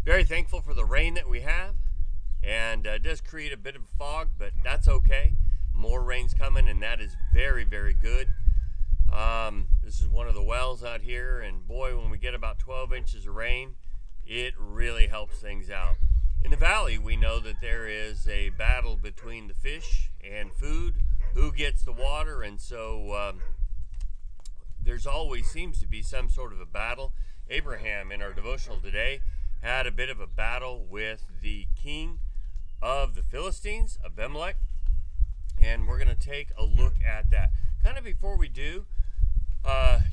Very thankful for the rain that we have, and it does create a bit of fog, but that's okay. More rain's coming, and that is very, very good. This is one of the wells out here, and boy, when we get about 12 inches of rain, it really helps things out. In the valley, we know that there is a battle between the fish and food, who gets the water, and so there's always seems to be some sort of a battle. Abraham, in our devotional today, had a bit of a battle with the king of the Philistines, Abimelech, and we're going to take a look at that. Kind of before we do,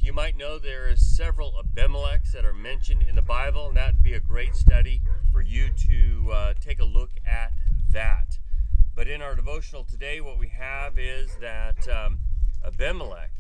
you might know there is several Abimelechs that are mentioned in the Bible, and that would be a great study for you to take a look at that. But in our devotional today, what we have is that Abimelech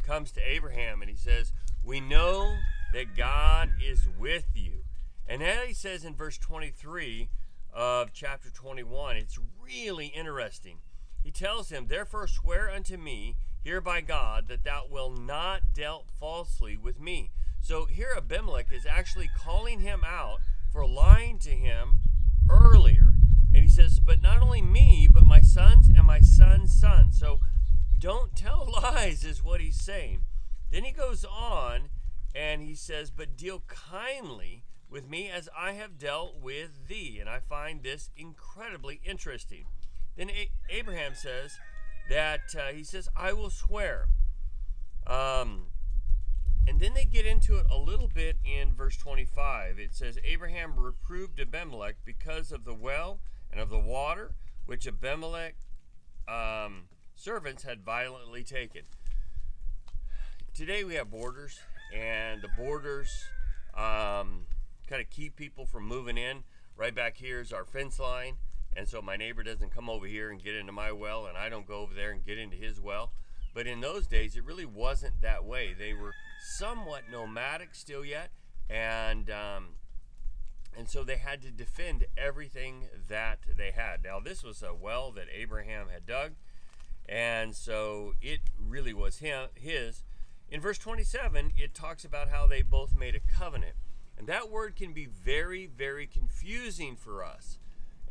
comes to Abraham and he says, "We know that God is with you." And then he says in verse 23 of chapter 21, it's really interesting. He tells him, "Therefore swear unto me here by God that thou wilt not deal falsely with me." So here Abimelech is actually calling him out for lying to him earlier. And he says, "But not only me, but my sons and my sons' sons." So don't tell lies is what he's saying. Then he goes on and he says, "But deal kindly with me as I have dealt with thee." And I find this incredibly interesting. Then Abraham says that he says, "I will swear." And then they get into it a little bit in verse 25. It says, "Abraham reproved Abimelech because of the well and of the water which Abimelech servants had violently taken." Today we have borders, and the borders kind of keep people from moving in. Right back here is our fence line, and so my neighbor doesn't come over here and get into my well, and I don't go over there and get into his well. But in those days, it really wasn't that way. They were somewhat nomadic still yet, and so they had to defend everything that they had. Now, this was a well that Abraham had dug, and so it really was his. In verse 27, it talks about how they both made a covenant. And that word can be very, very confusing for us.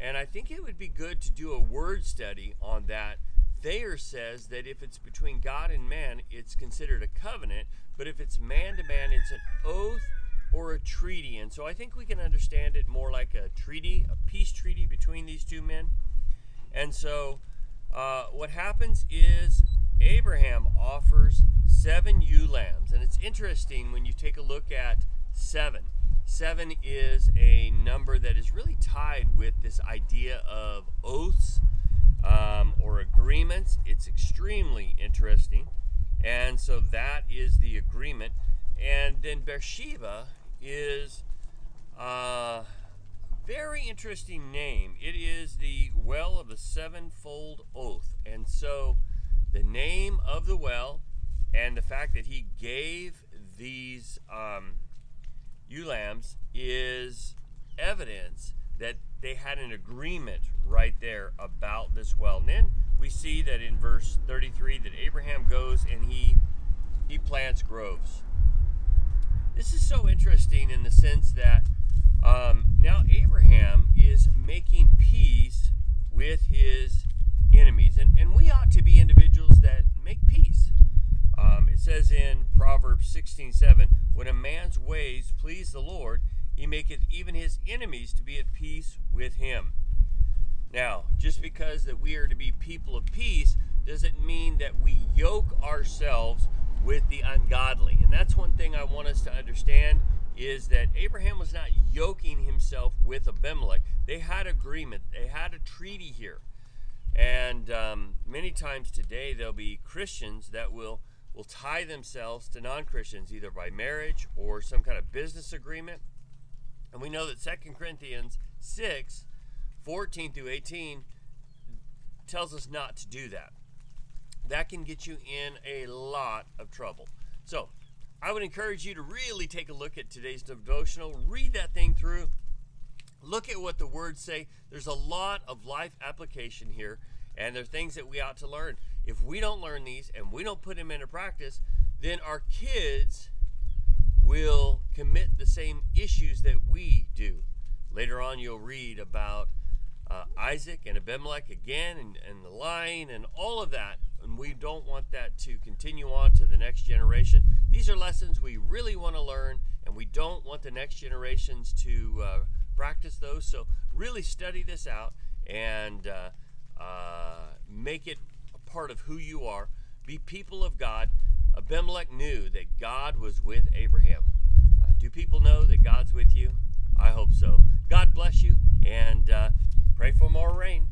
And I think it would be good to do a word study on that. Thayer says that if it's between God and man, it's considered a covenant. But if it's man to man, it's an oath or a treaty. And so I think we can understand it more like a treaty, a peace treaty between these two men. And so what happens is Abraham offers 7 ewe lambs. And it's interesting when you take a look at 7. 7 is a number that is really tied with this idea of oaths or agreements. It's extremely interesting. And so that is the agreement. And then Beersheba is a very interesting name. It is the well of the sevenfold oath. And so the name of the well and the fact that he gave these ewe lambs is evidence that they had an agreement right there about this well. And then we see that in verse 33 that Abraham goes and he plants groves. This is so interesting in the sense that now Abraham is making peace with his enemies. And we ought to be individuals that make peace. It says in Proverbs 16:7, "When a man's ways please the Lord, he maketh even his enemies to be at peace with him." Now, just because that we are to be people of peace doesn't mean that we yoke ourselves with the ungodly. And that's one thing I want us to understand is that Abraham was not yoking himself with Abimelech. They had agreement. They had a treaty here. And many times today there'll be Christians that will tie themselves to non-Christians either by marriage or some kind of business agreement. And we know that 2 Corinthians 6:14 through 18 tells us not to do that. That can get you in a lot of trouble. So I would encourage you to really take a look at today's devotional. Read that thing through. Look at what the words say. There's a lot of life application here, and there are things that we ought to learn. If we don't learn these and we don't put them into practice, then our kids will commit the same issues that we do. Later on, you'll read about Isaac and Abimelech again, and the lying and all of that. And we don't want that to continue on to the next generation. These are lessons we really want to learn, and we don't want the next generations to practice those. So really study this out and make it a part of who you are. Be people of God. Abimelech knew that God was with Abraham. Do people know that God's with you? I hope so. God bless you, and pray for more rain.